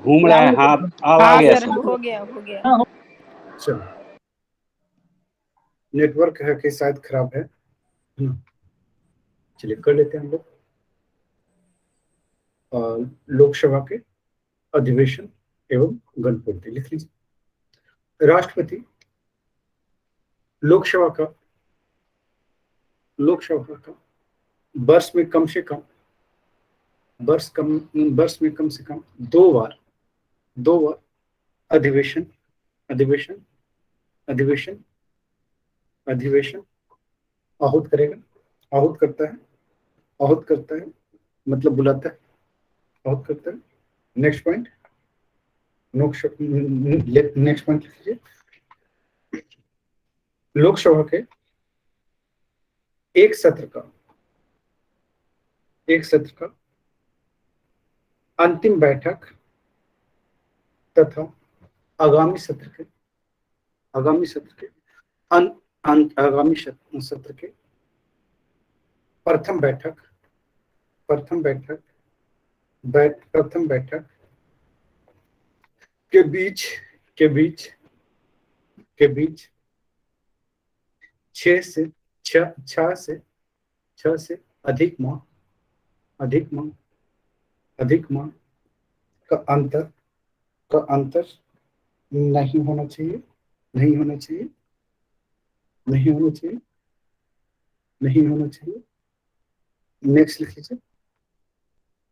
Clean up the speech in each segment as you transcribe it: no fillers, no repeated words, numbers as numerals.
घूम रहा है। हाँ, अब आ हाँ गया सर, सर। हो गया हो गया। चलो, नेटवर्क है कि शायद खराब है। चलिए कर लेते हैं हम लोग। लोकसभा के अधिवेशन एवं गणपूर्ति लिख लीजिए। राष्ट्रपति लोकसभा का वर्ष में कम से कम वर्ष में कम से कम दो बार अधिवेशन अधिवेशन अधिवेशन अधिवेशन आहूत करेगा। आहूत करता है आहूत करता है मतलब बुलाता है, आहूत करता है। नेक्स्ट पॉइंट, नेक्स्ट पॉइंट लिखिए। लोकसभा के एक सत्र का अंतिम बैठक तथा आगामी सत्र के आगामी सत्र के आगामी सत्र के प्रथम बैठक के बीच के बीच के बीच छह से अधिक माह का अंतर नहीं होना चाहिए नहीं होना चाहिए नहीं होना चाहिए नहीं होना चाहिए। नेक्स्ट लिख लीजिए।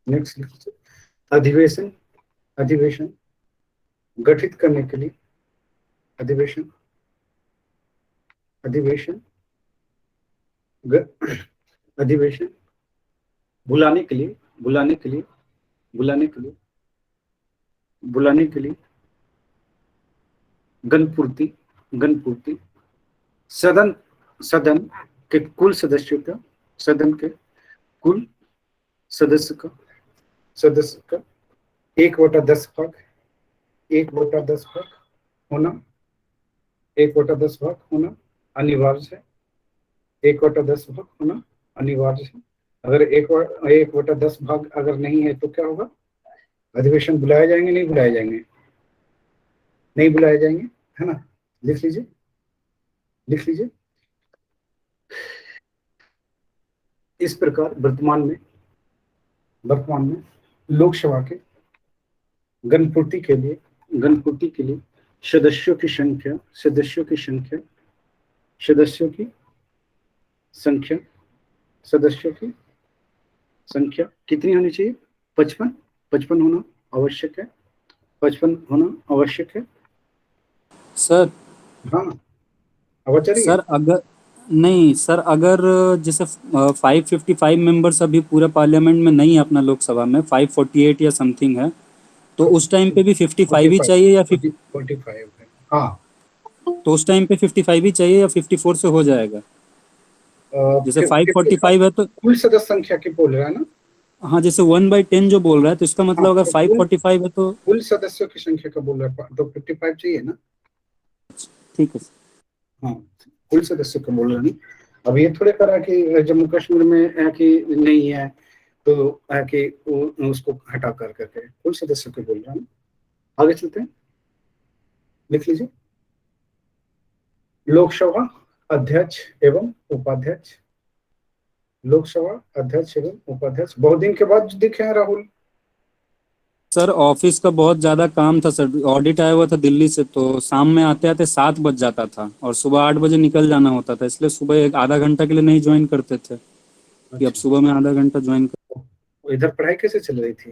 नेक्स्ट लिख लीजिए। अधिवेशन अधिवेशन गठित करने के लिए अधिवेशन अधिवेशन अधिवेशन बुलाने के लिए बुलाने के लिए बुलाने के लिए बुलाने के लिए गणपूर्ति गणपूर्ति सदन सदन के कुल सदस्यों का सदन के कुल सदस्य का 1/10 भाग 1/10 भाग होना 1/10 भाग होना अनिवार्य है। 1/10 भाग होना अनिवार्य है। अगर 1/10 भाग अगर नहीं है तो क्या होगा? अधिवेशन बुलाए जाएंगे, नहीं बुलाए जाएंगे? नहीं बुलाए जाएंगे, है ना? लिख लीजिए, लिख लीजिए। इस प्रकार वर्तमान में लोकसभा के गणपूर्ति के लिए सदस्यों की संख्या कितनी होनी चाहिए? 55 होना आवश्यक है। 55 होना आवश्यक है। सर हाँ, आवाज आ रही है? सर अगर नहीं सर, अगर जैसे 555 मेंबर्स अभी पूरे पार्लियामेंट में नहीं है अपना लोकसभा में, 548 या समथिंग है, तो उस टाइम पे भी 55 ही चाहिए या 45 है। हाँ, तो उस टाइम पे 55 ही चाहिए या 54 से हो जाएगा? जैसे 545 है तो कुल सदस्य संख्या की बोल रहा है ना? हाँ, जैसे 1/10 जो बोल रहा है, तो इसका मतलब हाँ, अगर तो 545 है तो कुल सदस्यों की संख्या का बोल रहा है, तो 55 चाहिए ना? ठीक है। हाँ, कुल सदस्यों का बोल रहा नहीं। अब ये थोड़े करा कि जम्मू कश्मीर में है कि नहीं है तो है कि उसको हटा कर करके कुल सदस्यों के बोल रहा है। आगे चलते हैं, लिख लीजिए। लोकसभा अध्यक्ष एवं उपाध्यक्ष लोकसभा अध्यक्ष एवं उपाध्यक्ष बहुत दिन के बाद दिखे हैं राहुल। सर ऑफिस का बहुत ज्यादा काम था सर, ऑडिट आया हुआ था दिल्ली से, तो शाम में आते आते 7 बज जाता था और सुबह 8 बजे निकल जाना होता था, इसलिए सुबह एक आधा घंटा के लिए नहीं ज्वाइन करते थे कि अब सुबह में आधा घंटा ज्वाइन कर। इधर पढ़ाई कैसे चल रही थी?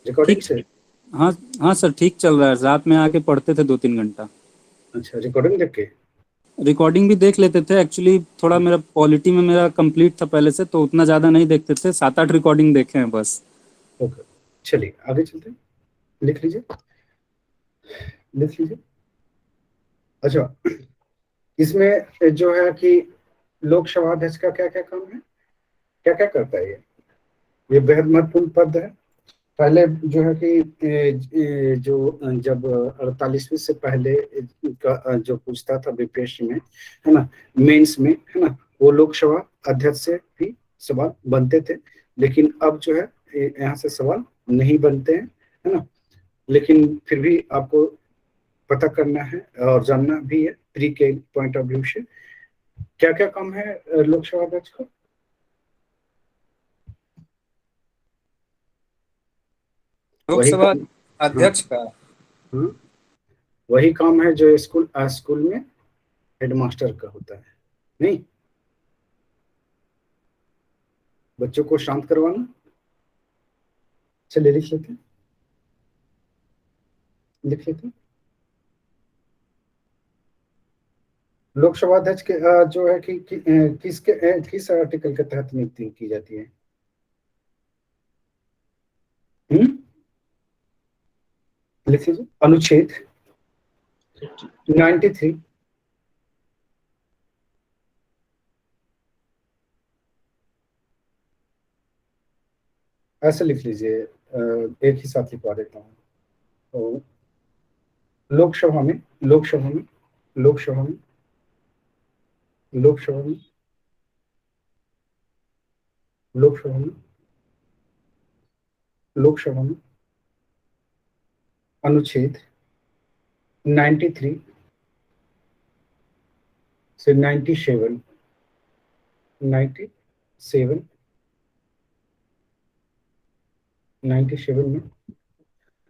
रिकॉर्डिंग से? हाँ हाँ सर, ठीक चल रहा है। रात में आके पढ़ते थे 2-3 घंटा। अच्छा, रिकॉर्डिंग देख के? रिकॉर्डिंग भी देख लेते थे। एक्चुअली थोड़ा मेरा पॉलिटी में मेरा कंप्लीट था पहले से, तो उतना ज़्यादा नहीं देखते थे। 7-8 रिकॉर्डिंग देखे हैं बस। ओके, चलिए आगे चलते हैं। लिख लीजिए, लिख लीजिए। अच्छा, इसमें जो है कि लोकसभा अध्यक्ष का क्या क्या काम है, क्या क्या करता है? ये बेहद महत्वपूर्ण पद है। पहले जो है कि जो जब 48वीं से पहले का जो पूछता था बीपीएससी में, है ना, मेंस में, है ना, वो लोकसभा अध्यक्ष से भी सवाल बनते थे। लेकिन अब जो है यहाँ से सवाल नहीं बनते हैं, है ना। लेकिन फिर भी आपको पता करना है और जानना भी है प्री के पॉइंट ऑफ व्यू से क्या क्या काम है लोकसभा अध्यक्ष का। वही लोकसभा काम। हाँ। अध्यक्ष का हाँ, वही काम है जो स्कूल में हेडमास्टर का होता है। नहीं, बच्चों को शांत करवाना। चलिए लिख लेते हैं, लिख लेते हैं। लोकसभा अध्यक्ष के जो है किस आर्टिकल के तहत नियुक्ति की जाती है। हम्म, लिख लीजिए। अनुच्छेद 93। ऐसे लिख लीजिए, एक ही साथ लिखवा देता हूँ। तो लोकसभा में लोकसभा में लोकसभा में लोकसभा में लोकसभा में लोकसभा में अनुच्छेद 93 से 97 97 97 में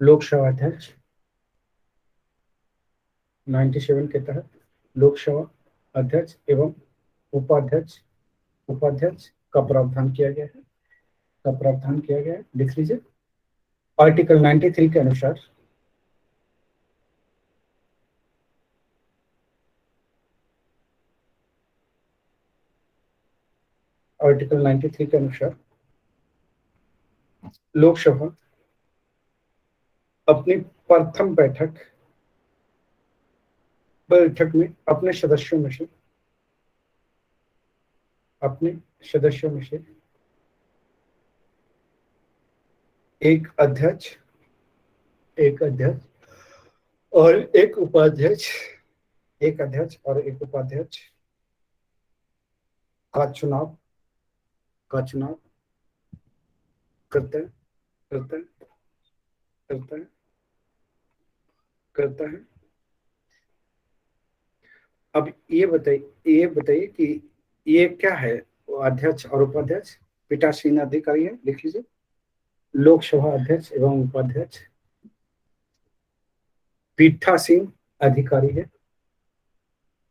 लोकसभा अध्यक्ष 97 के तहत लोकसभा अध्यक्ष एवं उपाध्यक्ष उपाध्यक्ष का प्रावधान किया गया है, का प्रावधान किया गया है। लिख लीजिए। आर्टिकल 93 के अनुसार आर्टिकल 93 के अनुसार लोकसभा अपनी प्रथम बैठक में अपने सदस्यों में से एक अध्यक्ष और एक उपाध्यक्ष का चुनाव का चुनाव करता है करता है करता है करता है। अब ये बताइए कि ये क्या है, अध्यक्ष और उपाध्यक्ष पीठासीन अधिकारी है। लिख लीजिए। लोकसभा अध्यक्ष एवं उपाध्यक्ष पीठासीन अधिकारी है,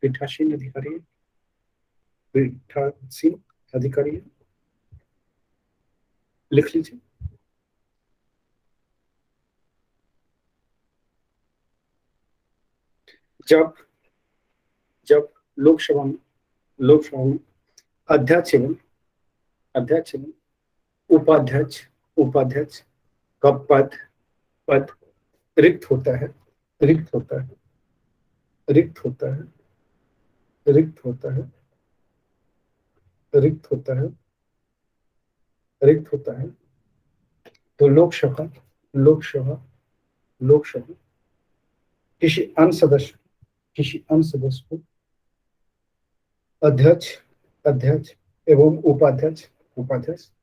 पीठासीन अधिकारी है, पीठासीन अधिकारी है। लिख लीजिए। जब जब लोकसभा में अध्यक्ष एवं उपाध्यक्ष का पद रिक्त होता है रिक्त होता है रिक्त होता है रिक्त होता है रिक्त होता है रिक्त होता है। तो लोकसभा लोकसभा किसी अन्य सदस्य को अध्यक्ष अध्यक्ष एवं उपाध्यक्ष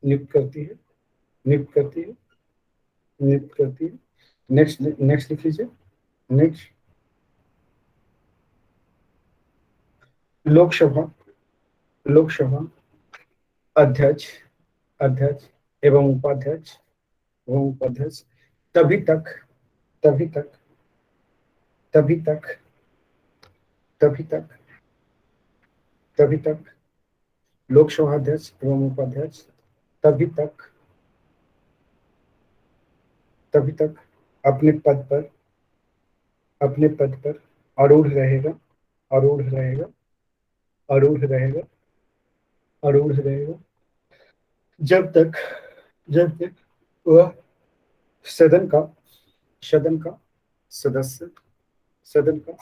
नियुक्त करती है नियुक्त करती है। नेक्स्ट लिख लीजिए। नेक्स्ट। लोकसभा लोकसभा अध्यक्ष अध्यक्ष एवं उपाध्यक्ष तभी तक तभी तक तभी तक तभी तक तभी तक लोकसभा अध्यक्ष एवं उपाध्यक्ष तभी तक अपने पद पर आरूढ़ रहेगा आरूढ़ रहेगा आरूढ़ रहेगा आरूढ़ रहेगा जब तक वह सदन का सदन का सदस्य सदन का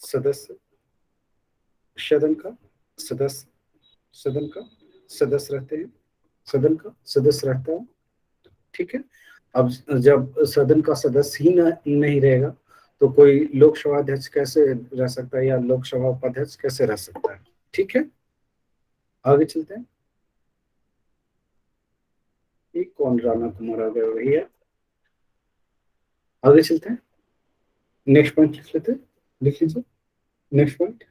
सदस्य सदन का सदस्य सदन का सदस्य रहते हैं सदन का सदस्य रहता है। ठीक है। अब जब सदन का सदस्य ही नहीं रहेगा तो कोई लोकसभा अध्यक्ष कैसे रह सकता है या लोकसभा उपाध्यक्ष कैसे रह सकता है। ठीक है, आगे चलते हैं। ये कौन राणा कुमार आ गए भैया। आगे चलते हैं, नेक्स्ट पॉइंट लिख लेते हैं, लिख लीजिए, नेक्स्ट पॉइंट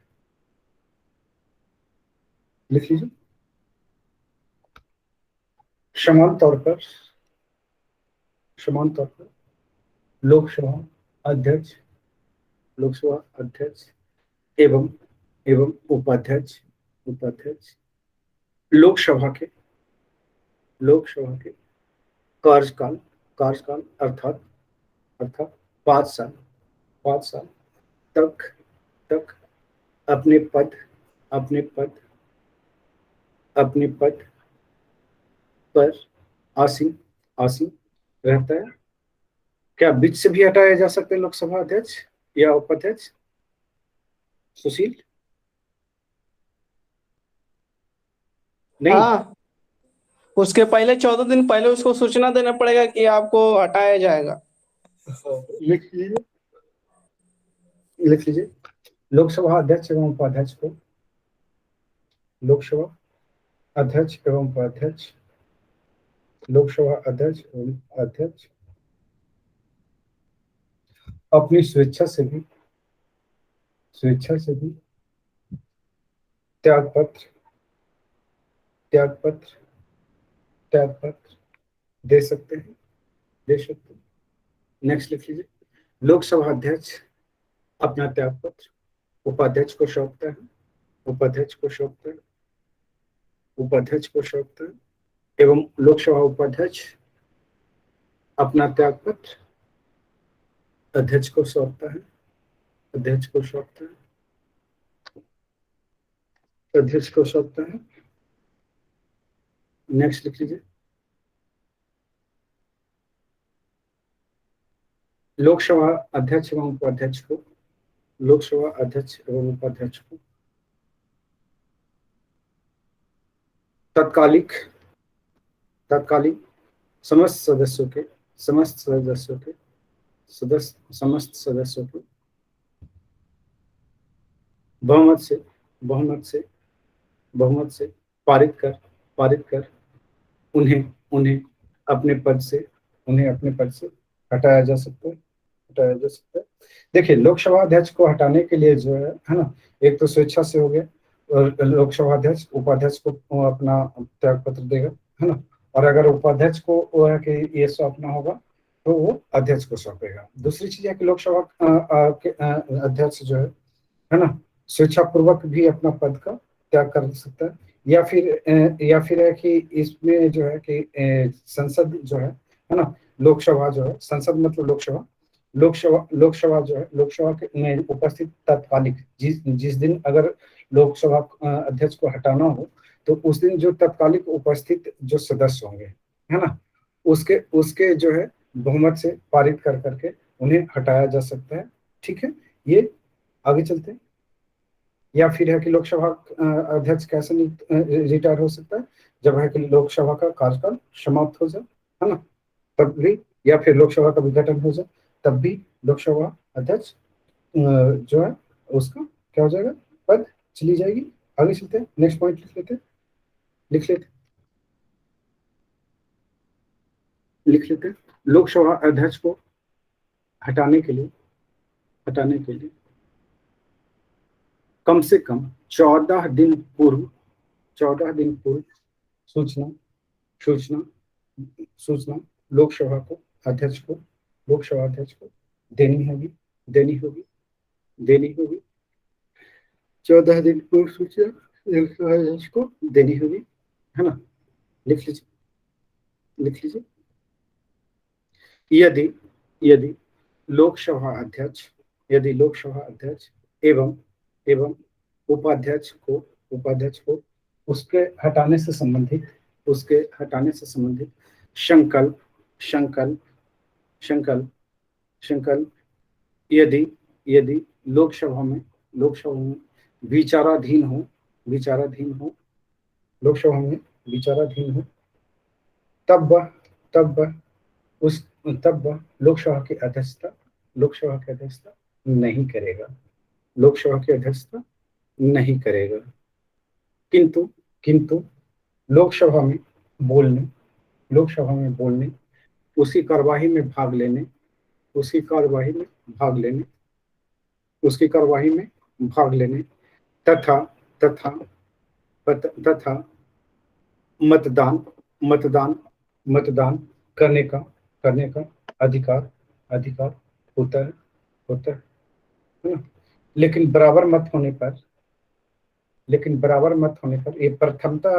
लिख लीजिए। समान तौर पर, समान तौर पर लोकसभा अध्यक्ष, लोकसभा अध्यक्ष एवं एवं उपाध्यक्ष, उपाध्यक्ष लोकसभा के, लोकसभा के कार्यकाल, कार्यकाल अर्थात, अर्थात 5 साल, 5 साल तक, तक अपने पद, अपने पद, अपने पद पर आसीन, आसीन रहता है। क्या बीच से भी हटाया जा सकते हैं लोकसभा अध्यक्ष या उपाध्यक्ष? सुशील? नहीं, हाँ, उसके पहले 14 दिन पहले उसको सूचना देना पड़ेगा कि आपको हटाया जाएगा। लिख लीजिए, लिख लीजिए। लोकसभा अध्यक्ष एवं उपाध्यक्ष को, लोकसभा अध्यक्ष एवं उपाध्यक्ष, लोकसभा अध्यक्ष एवं अध्यक्ष अपनी स्वेच्छा से भी, स्वेच्छा से भी त्याग पत्र, त्याग पत्र, त्याग पत्र दे सकते हैं, दे सकते हैं। नेक्स्ट लिख लीजिए। लोकसभा अध्यक्ष अपना त्याग पत्र उपाध्यक्ष को सौंपता है, उपाध्यक्ष को सौंपता है, उपाध्यक्ष को सौंपता है एवं लोकसभा उपाध्यक्ष अपना त्याग पत्र अध्यक्ष को सौंपता है, अध्यक्ष को सौंपता है, अध्यक्ष को सौंपता है। नेक्स्ट लिख लीजिए। लोकसभा अध्यक्ष एवं उपाध्यक्ष को, लोकसभा अध्यक्ष एवं उपाध्यक्ष को तत्कालिक, तत्कालिक समस्त सदस्यों के, समस्त सदस्यों के, सदस्य, समस्त सदस्यों के बहुमत से, बहुमत से, बहुमत से पारित कर, पारित कर उन्हें, उन्हें अपने पद से, उन्हें अपने पद से हटाया जा सकता है, हटाया जा सकता है। देखिए, लोकसभा अध्यक्ष को हटाने के लिए जो है ना, एक तो स्वेच्छा से हो गया, और लोकसभा अध्यक्ष उपाध्यक्ष को अपना त्याग पत्र देगा, है ना, और अगर उपाध्यक्ष को वो है कि ये सौंपना होगा तो वो अध्यक्ष को सौंपेगा। दूसरी चीज है कि लोकसभा के अध्यक्ष जो है ना, स्वेच्छा पूर्वक भी अपना पद का त्याग कर सकता है, या फिर है कि इसमें जो है कि संसद जो है ना, लोकसभा जो है, संसद मतलब लोकसभा, लोकसभा जो है, लोकसभा के में उपस्थित तत्कालिक, जिस जिस दिन अगर लोकसभा अध्यक्ष को हटाना हो तो उस दिन जो तत्कालिक उपस्थित जो सदस्य होंगे, है ना, उसके उसके जो है बहुमत से पारित कर करके उन्हें हटाया जा सकता है। ठीक है, ये आगे चलते हैं। या फिर है कि लोकसभा अध्यक्ष कैसे रिटायर हो सकता है? जब है कि लोकसभा का कार्यकाल समाप्त हो जाए, है ना, तब भी, या फिर लोकसभा का विघटन हो जाए तब भी लोकसभा अध्यक्ष जो है उसका क्या हो जाएगा, पद चली जाएगी। आगे चलते हैं, नेक्स्ट पॉइंट लिख लेते हैं, लिख लेते, लिख लेते हैं। लोकसभा अध्यक्ष को हटाने के लिए, हटाने के लिए कम से कम 14 दिन पूर्व, 14 दिन पूर्व सूचना, सूचना, सूचना लोकसभा को, अध्यक्ष को, लोकसभा अध्यक्ष को देनी होगी, देनी होगी, देनी होगी। 14 दिन पूर्व सूचना लोकसभा अध्यक्ष को देनी होगी, है ना। लिख लीजिए, लिख लीजिए। यदि, यदि लोकसभा अध्यक्ष, यदि लोकसभा अध्यक्ष एवं एवं उपाध्यक्ष को, उपाध्यक्ष को उसके हटाने से संबंधित, उसके हटाने से संबंधित संकल्प, संकल्प, संकल्प, संकल्प यदि, यदि लोकसभा में, लोकसभा में विचाराधीन हो, विचाराधीन हो, लोकसभा में विचाराधीन हो, तब वह, तब वह उस, तब वह लोकसभा की अध्यक्षता, लोकसभा की अध्यक्षता नहीं करेगा, लोकसभा की अध्यक्षता नहीं करेगा। किंतु, किंतु लोकसभा में बोलने, लोकसभा में बोलने, उसी कार्यवाही में भाग लेने, उसकी कार्यवाही में भाग लेने, उसकी कार्यवाही में भाग लेने तथा तथा तथा मतदान मतदान मतदान करने का अधिकार अधिकार होता है होता है ना। लेकिन बराबर मत होने पर ये प्रथमता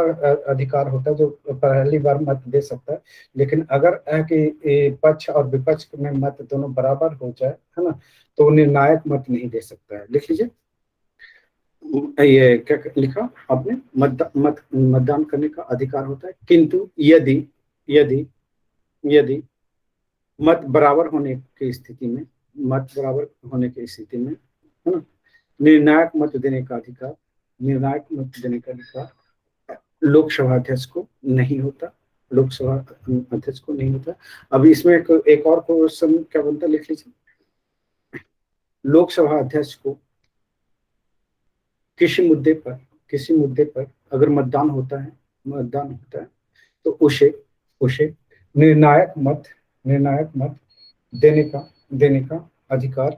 अधिकार होता है, जो पहली बार मत दे सकता है। लेकिन अगर कि पक्ष और विपक्ष में मत दोनों बराबर हो जाए, है ना, तो निर्णायक मत नहीं दे सकता है। लिख लीजिए, ये क्या लिखा आपने, मतदान करने का अधिकार होता है, किंतु यदि यदि यदि मत बराबर होने की स्थिति में है ना, निर्णायक मत देने का अधिकार लोकसभा अध्यक्ष को नहीं होता, अब इसमें एक और क्वेश्चन क्या बनता है, लिख लीजिए। लोकसभा अध्यक्ष को किसी मुद्दे पर अगर मतदान होता है तो उसे निर्णायक मत देने का अधिकार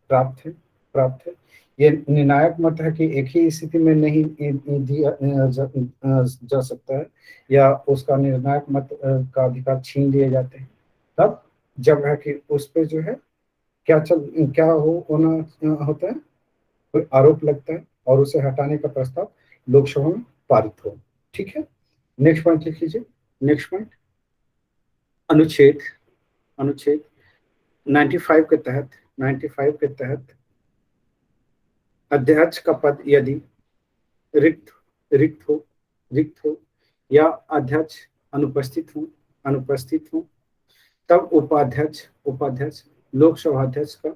प्राप्त है। ये निर्णायक मत है कि एक ही स्थिति में नहीं दिया जा सकता है, या उसका निर्णायक मत का अधिकार छीन लिए जाते हैं। तब जब है कि उस पे जो है क्या होना होता है, कोई आरोप लगता है और उसे हटाने का प्रस्ताव लोकसभा में पारित हो। ठीक है, नेक्स्ट पॉइंट लिख लीजिए। नेक्स्ट पॉइंट, अनुच्छेद 95 के तहत अध्यक्ष का पद यदि रिक्त हो या अध्यक्ष अनुपस्थित हो तब उपाध्यक्ष लोकसभा अध्यक्ष का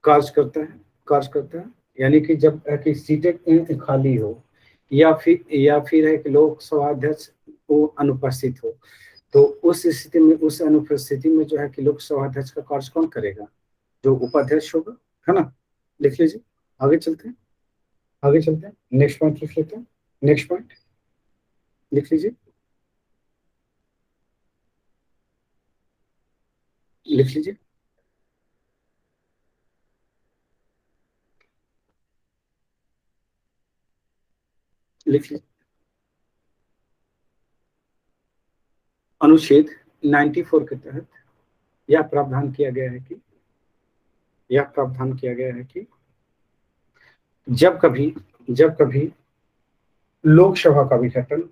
कार्य करता है। यानी कि जब कि सीटें खाली हो या फिर है कि लोकसभा अध्यक्ष को अनुपस्थित हो, तो उस स्थिति में, उस अनुपस्थिति में जो है कि लोकसभा अध्यक्ष का कार्य कौन करेगा, जो उपाध्यक्ष होगा, है ना। लिख लीजिए, आगे चलते हैं। नेक्स्ट पॉइंट लिख लेते हैं। नेक्स्ट पॉइंट लिख लीजिए, लिख लीजिए। अनुच्छेद 94 के तहत यह प्रावधान किया गया है कि जब कभी लोकसभा का विघटन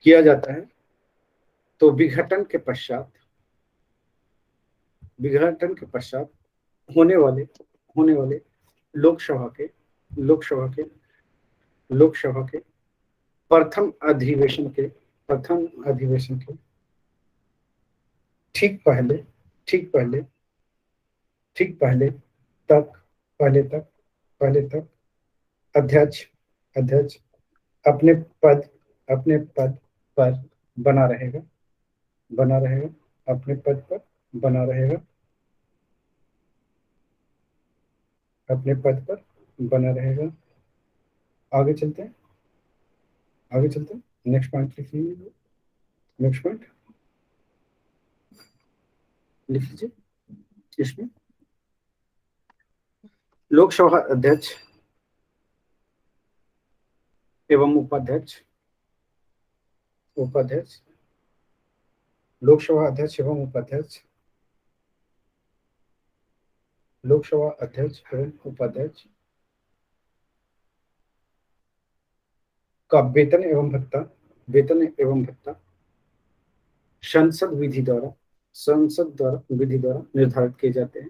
किया जाता है, तो विघटन के पश्चात होने वाले लोकसभा के प्रथम अधिवेशन के ठीक पहले तक अध्यक्ष अपने पद पर बना रहेगा, अपने पद पर बना रहेगा। आगे चलते हैं। नेक्स्ट पॉइंट लिख लीजिए। इसमें लोकसभा अध्यक्ष एवं उपाध्यक्ष का वेतन एवं भत्ता संसद विधि द्वारा निर्धारित किए जाते हैं।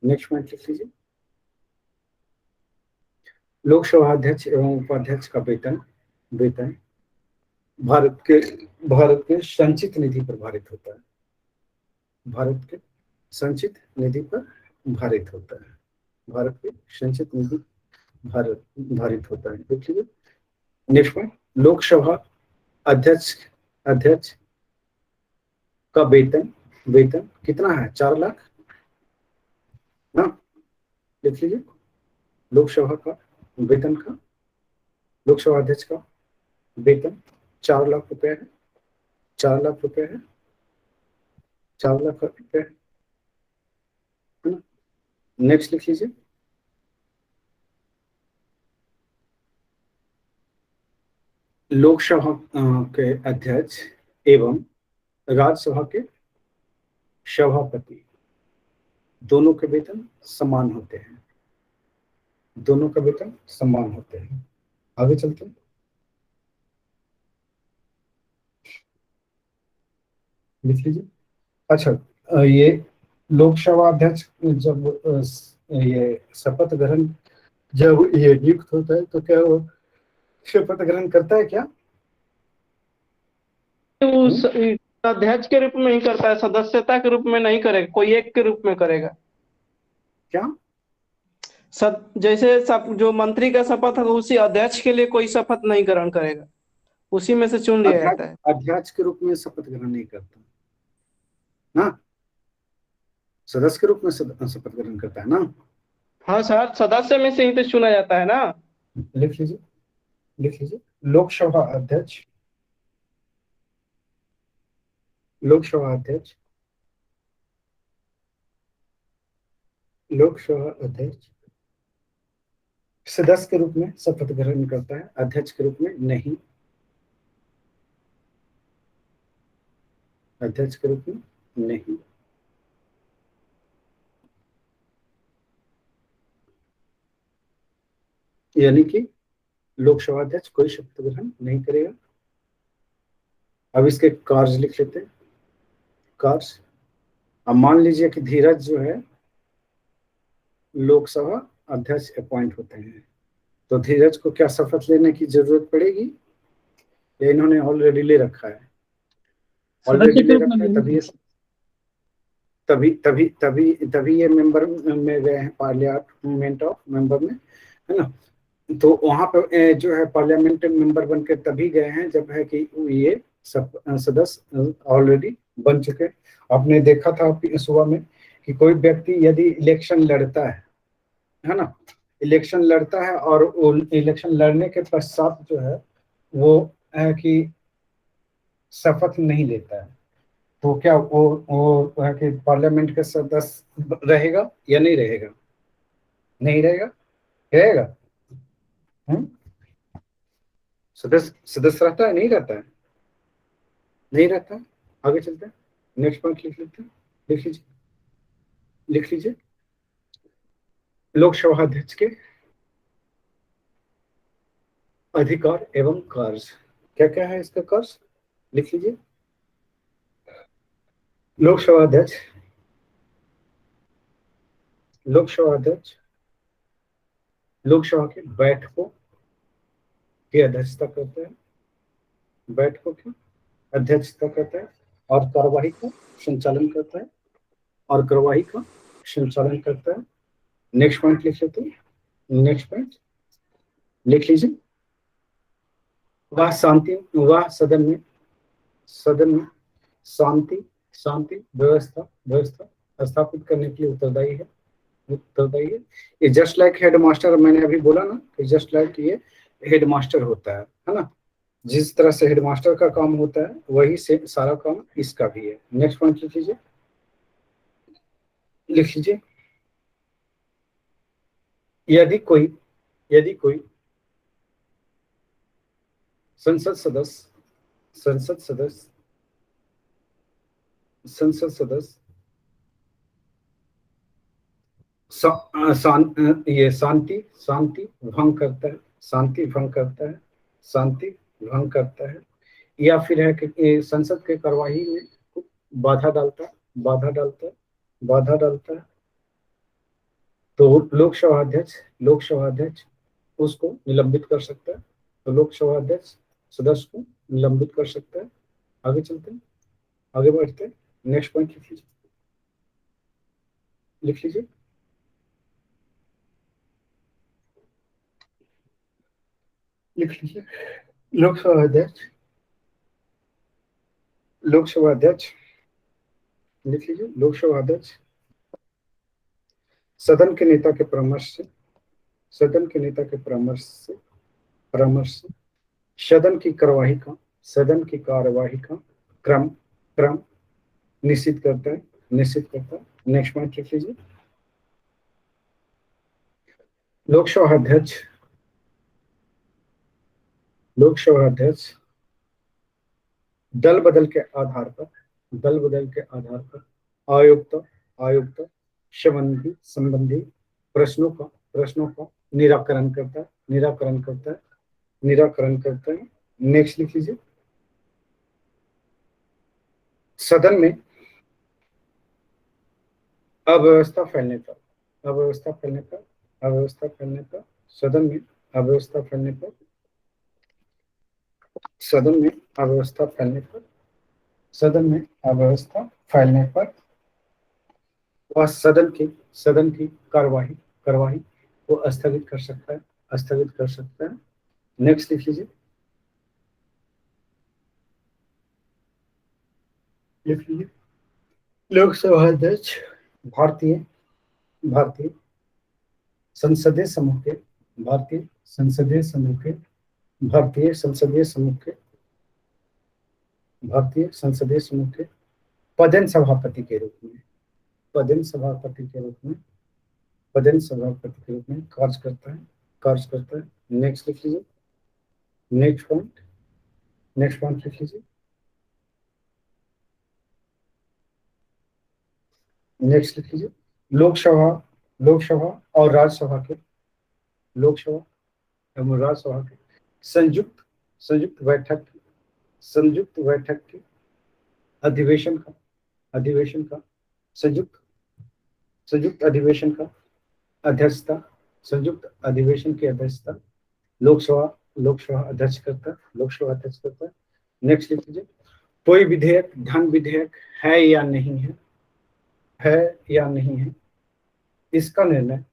नेक्स्ट पॉइंट लिख लीजिए। लोकसभा अध्यक्ष एवं उपाध्यक्ष का वेतन भारत के संचित निधि पर भारित होता है। भारत के संचित निधि पर भारित होता है। देखिए, नेक्स्ट पॉइंट, लोकसभा अध्यक्ष का वेतन वेतन कितना है? 4 लाख ना, लिख लीजिए। लोकसभा का वेतन का, लोकसभा अध्यक्ष का वेतन 4 लाख रुपए है, 4 लाख रुपए है, 4 लाख रुपए है ना। नेक्स्ट लिख लीजिए। लोकसभा के अध्यक्ष एवं राज्यसभा के सभापति दोनों के वेतन समान होते हैं, दोनों का वेतन समान होते हैं। आगे चलते हैं, लिख लीजिए। अच्छा, ये लोकसभा अध्यक्ष जब ये शपथ ग्रहण जब ये नियुक्त होता है तो क्या वो शपथ ग्रहण करता है क्या? वो अध्यक्ष के रूप में ही करता है, सदस्यता के रूप में नहीं करेगा, कोई एक के रूप में करेगा। क्या? जैसे सब जो मंत्री का शपथ है उसी अध्यक्ष के लिए कोई शपथ नहीं ग्रहण करेगा, उसी में से चुन लिया अध्यक्ष जाता है। अध्यक्ष के रूप में शपथ ग्रहण नहीं करता ना, सदस्य के रूप में शपथ ग्रहण करता है ना। हाँ सर, सदस्य में से ही तो चुना जाता है ना। लिख लीजिए, लिख लीजिए। लोकसभा अध्यक्ष, लोकसभा अध्यक्ष, लोकसभा अध्यक्ष सदस्य के रूप में शपथ ग्रहण करता है, अध्यक्ष के रूप में नहीं, अध्यक्ष के रूप में नहीं। यानी कि लोकसभा अध्यक्ष कोई शपथ ग्रहण नहीं करेगा। अब इसके कार्य लिख लेते हैं, कार्य। अब मान लीजिए कि धीरज जो है लोकसभा अध्यक्ष अपॉइंट होते हैं, तो धीरज को क्या शपथ लेने की जरूरत पड़ेगी या इन्होंने ऑलरेडी ले रखा है? ऑलरेडी ले रखा है, तभी तभी तभी तभी तभी ये मेंबर में गए हैं, पार्लियामेंट ऑफ मेंबर में, है ना। तो वहां पे जो है पार्लियामेंट मेंबर बनकर तभी गए हैं जब है कि ये सब सदस्य ऑलरेडी बन चुके। आपने देखा था सुबह में कि कोई व्यक्ति यदि इलेक्शन लड़ता है ना, इलेक्शन लड़ता है और इलेक्शन लड़ने के पश्चात जो है वो है कि शपथ नहीं लेता है, तो क्या वो है कि पार्लियामेंट का सदस्य रहेगा या नहीं रहेगा? नहीं रहेगा, रहेगा। सदस्य सदस्य रहता है, नहीं रहता है? नहीं रहता है। आगे चलते हैं, नेक्स्ट पॉइंट लिख लेते हैं, लिख लीजिए, लिख लीजिए। लोकसभा अध्यक्ष के अधिकार एवं कार्य, क्या क्या है इसका कार्य? लिख लीजिए। लोकसभा अध्यक्ष, लोकसभा अध्यक्ष लोकसभा के बैठकों की अध्यक्षता करता है, बैठकों की अध्यक्षता करता है और कार्यवाही का संचालन करता है, और कार्यवाही का संचालन करता है। नेक्स्ट पॉइंट लिख लेते हैं, नेक्स्ट पॉइंट लिख लीजिए। वह शांति, वह सदन में शांति शांति व्यवस्था व्यवस्था स्थापित करने के लिए उत्तरदायी है, उत्तरदायी है। ये जस्ट लाइक हेडमास्टर, मैंने अभी बोला ना कि जस्ट लाइक ये हेडमास्टर होता है ना। जिस तरह से हेडमास्टर का काम होता है वही से सारा काम इसका भी है। नेक्स्ट पॉइंट लिख लीजिए, लिख लीजिए। यदि कोई संसद सदस्य संसद सदस्य संसद सदस्य ये शांति भंग करता है, शांति भंग करता है, शांति भंग करता है, या फिर है कि संसद के कार्यवाही में बाधा डालता है, बाधा डालता है, बाधा डालता है, तो लोकसभा अध्यक्ष उसको निलंबित कर सकता है। तो लोकसभा अध्यक्ष सदस्य को निलंबित कर सकता है। आगे चलते हैं, आगे बढ़ते हैं। नेक्स्ट पॉइंट लिख लीजिए, लिख लीजिए। लिख लीजिए। लोकसभा अध्यक्ष, लोकसभा अध्यक्ष लिख लीजिए। लोकसभा अध्यक्ष सदन के नेता के परामर्श से, सदन के नेता के परामर्श से सदन की कार्यवाही का क्रम क्रम निश्चित करता है, निश्चित करता है। नेक्स्ट पॉइंट लिख लीजिए। लोकसभा अध्यक्ष दल बदल के आधार पर आयुक्त संबंधी प्रश्नों का निराकरण करता है। नेक्स्ट लिख लीजिए। सदन में अव्यवस्था फैलने पर सदन में अव्यवस्था फैलने पर वह सदन की कार्यवाही को स्थगित कर सकता है। नेक्स्ट लिख लीजिए। लोकसभा अध्यक्ष भारतीय संसदीय समूह के पदेन सभापति के रूप में कार्य करता है। नेक्स्ट लिख लीजिए। नेक्स्ट पॉइंट लिख लीजिए। नेक्स्ट लिख लीजिए। लोकसभा और राज्यसभा के संयुक्त बैठक के अधिवेशन का संयुक्त अधिवेशन की अध्यक्षता लोकसभा अध्यक्ष करता है। नेक्स्ट लिख लीजिए। कोई विधेयक धन विधेयक है या नहीं है, इसका निर्णय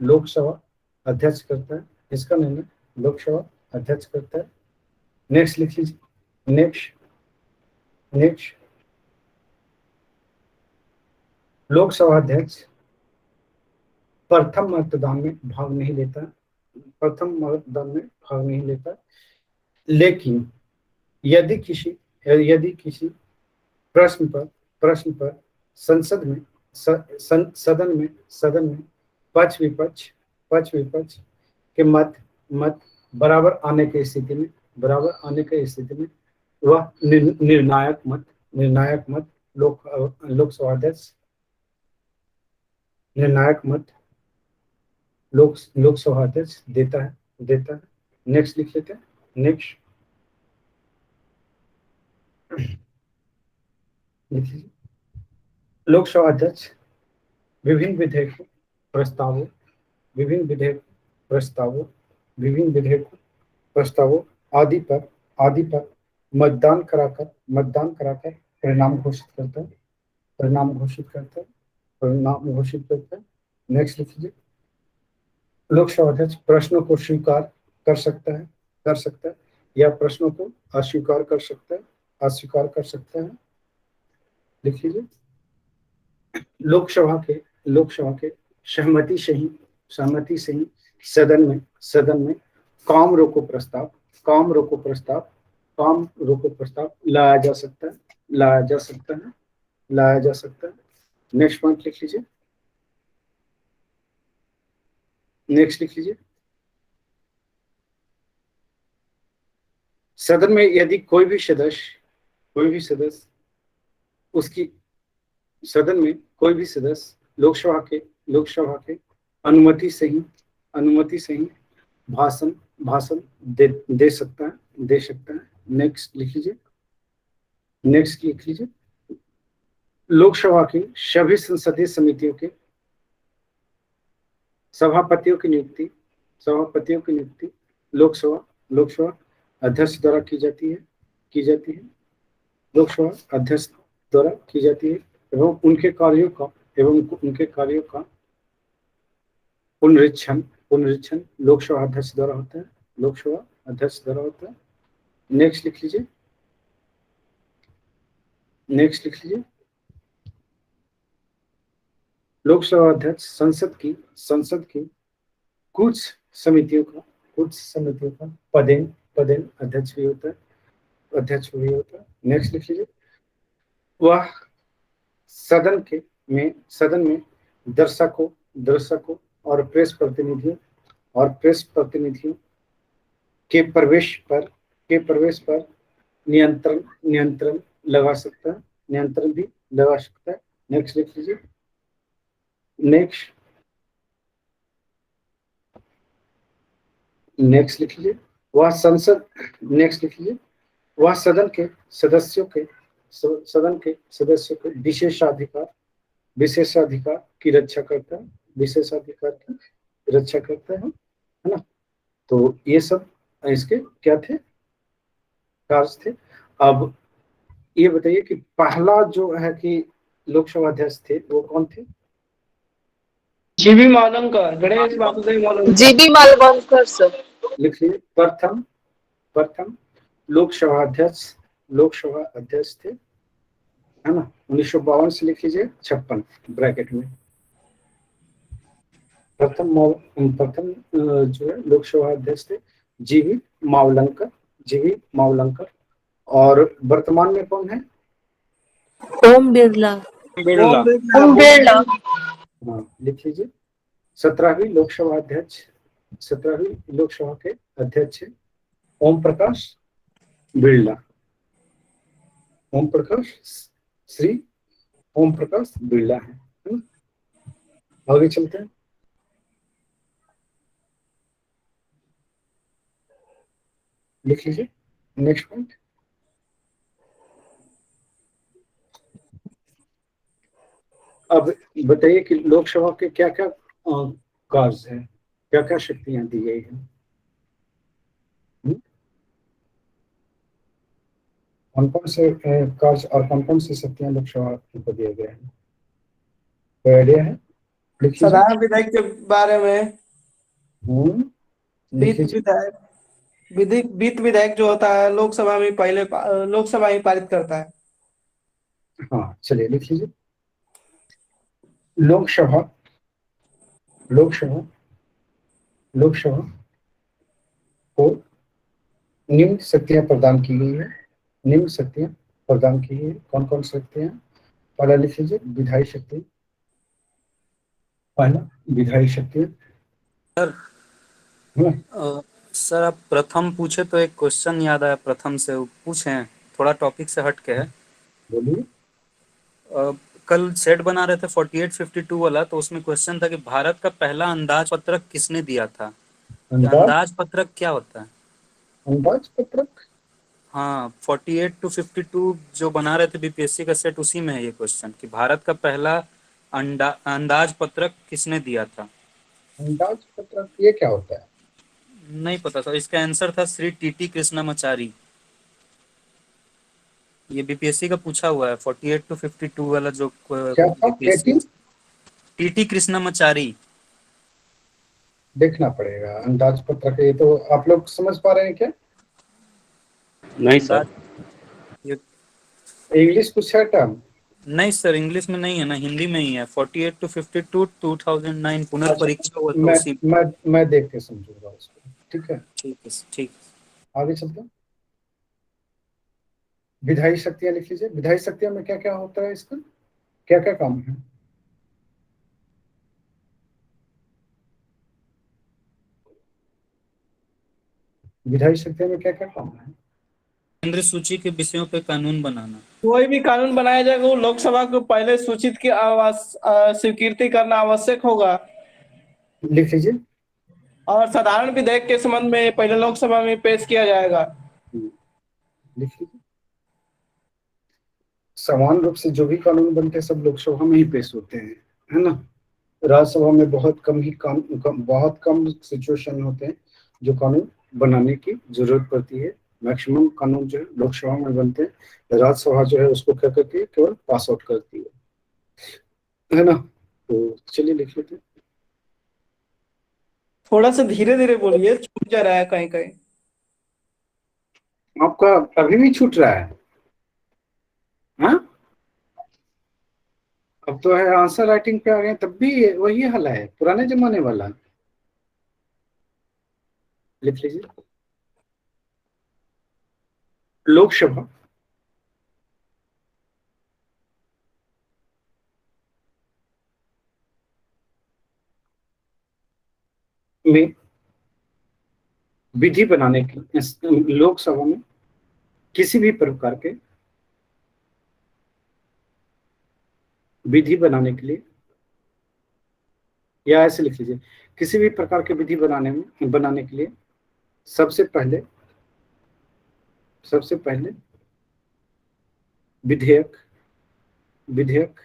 लोकसभा अध्यक्ष करता है। नेक्स्ट लिख लीजिए। नेक्स्ट लोकसभा अध्यक्ष प्रथम मतदान में भाग नहीं लेता, लेकिन यदि किसी प्रश्न पर सदन में पक्ष विपक्ष के मत बराबर आने की स्थिति में वह निर्णायक मत लोकसभा अध्यक्ष लोकसभा अध्यक्ष देता है। नेक्स्ट लिख लेते हैं। नेक्स्ट लोकसभा अध्यक्ष विभिन्न विधेयक प्रस्तावों आदि पर मतदान कराकर परिणाम घोषित करता है। नेक्स्ट लिख लीजिए। लोकसभा अध्यक्ष प्रश्नों को स्वीकार कर सकता है या प्रश्नों को अस्वीकार कर सकता है। लिख लीजिए। लोकसभा के सहमति से ही सदन में काम रोको प्रस्ताव लाया जा सकता है। नेक्स्ट पॉइंट लिख लीजिए। सदन में यदि कोई भी सदस्य लोकसभा के अनुमति से ही भाषण दे सकता है। नेक्स्ट लिख लीजिए। लोकसभा की सभी संसदीय समितियों के सभापतियों की नियुक्ति लोकसभा अध्यक्ष द्वारा की जाती है। लोकसभा अध्यक्ष द्वारा की जाती है एवं उनके कार्यों का पुनरीक्षण लोकसभा अध्यक्ष द्वारा होता है। नेक्स्ट लिख लीजिए। नेक्स्ट लिख लीजिए। लोकसभा अध्यक्ष संसद की कुछ समितियों का पदेन अध्यक्ष भी होता है। नेक्स्ट लिख लीजिए। वह सदन में दर्शकों और प्रेस प्रतिनिधियों के प्रवेश पर नियंत्रण लगा सकता है, नियंत्रण भी लगा सकता है। नेक्स्ट लिख लीजिए। नेक्स्ट लिख लीजिए। नेक्स्ट लिख लीजिए। वह सदन के सदस्यों के विशेषाधिकार की रक्षा करता है, है ना। तो ये सब इसके क्या थे, कार्य थे। अब ये बताइए कि पहला जो है कि लोकसभा अध्यक्ष थे वो कौन थे? GB Mavalankar, Ganesh Vasudev Mavalankar. GB Malvankar sir. लिखिए। प्रथम लोकसभा अध्यक्ष थे, है ना, 1952 से लिख लीजिए 56 ब्रैकेट में। प्रथम जो है लोकसभा अध्यक्ष थे जीवी मावलंकर। और वर्तमान में कौन है? ओम बिरला। ओम बिरला। हाँ, लिख लीजिए। 17वीं लोकसभा के अध्यक्ष ओम प्रकाश बिरला। श्री ओम प्रकाश बिरला है। आगे चलते हैं। लिख लीजिए नेक्स्ट पॉइंट। अब बताइए कि लोकसभा के क्या क्या कार्य हैं, क्या क्या शक्तियां दी गई हैं? कौन कौन से कार्य और कौन कौन सी शक्तियां लोकसभा को दिए गए हैं? कोई आइडिया है? लिख लीजिए। साधारण विधायक के बारे में। लिख लीजिए। वित्त विधायक जो होता है लोकसभा में लोकसभा ही पारित करता है। हाँ, चलिए लिख लीजिए। लोकसभा को निम्न शक्तियां प्रदान की गई है। कौन कौन शक्तियां? पहला लिख लीजिए विधायी शक्ति। सर सर आप प्रथम पूछे तो एक क्वेश्चन याद आया, प्रथम से वो पूछे, थोड़ा टॉपिक से हट के है। बोलिए। कल सेट बना रहे थे 4852 वाला, तो उसमें क्वेश्चन था कि भारत का पहला अंदाज पत्रक किसने दिया था। अंदाज पत्रक क्या होता है? अंदाज पत्रक? हाँ, 48 to 52 जो बना रहे थे बीपीएससी का सेट, उसी में है ये क्वेश्चन कि भारत का पहला अंदाज पत्रक किसने दिया था। अंदाज पत्रक ये क्या होता है? नहीं पता था। इसका आंसर था श्री टीटी कृष्णामाचारी। ये बीपीएससी का पूछा हुआ है 48 to 52 वाला जो क्या था? टीटी कृष्णामाचारी। देखना पड़ेगा अंदाज पत्रक। ये तो आप लोग समझ पा रहे हैं क्या? नहीं सर, इंग्लिश कुछ है टर्म? नहीं सर, इंग्लिश में नहीं है ना, हिंदी में ही है। 48 to 52 2009 पुनर्परीक्षा हुआ था उसी। मैं देख के समझूंगा उसको। ठीक है, ठीक। आगे चलते हैं। विधायी शक्तियां लिख लीजिए। विधायी शक्तियां में क्या क्या होता है, इसका क्या क्या काम है? विधायी शक्तियों में क्या क्या काम है? केंद्र सूची के विषयों पे कानून बनाना। कोई भी कानून बनाया जाएगा वो लोकसभा को पहले सूचित की स्वीकृति करना आवश्यक होगा। लिख लीजिए। और साधारण विधेयक के संबंध में पहले लोकसभा में पेश किया जाएगा। लिख लीजिए। समान रूप से जो भी कानून बनते हैं सब लोकसभा में ही पेश होते हैं, है ना। राज्यसभा में बहुत कम सिचुएशन होते हैं जो कानून बनाने की जरूरत पड़ती है। मैक्सिमम कानून जो है लोकसभा में बनते हैं। राज्यसभा जो है उसको क्या करती है, केवल पास आउट करती है ना। तो चलिए लिख लेते हैं। थोड़ा सा धीरे धीरे बोलिए, छूट जा रहा है कहीं कहीं। आपका अभी भी छूट रहा है? हाँ, अब तो है आंसर राइटिंग पे आ गए, तब भी वही हल है, पुराने जमाने वाला। लिख लीजिए, लोकसभा में विधि बनाने की, लोकसभा में किसी भी प्रकार के विधि बनाने के लिए, या ऐसे लिख लीजिए, किसी भी प्रकार के विधि बनाने के लिए सबसे पहले विधेयक विधेयक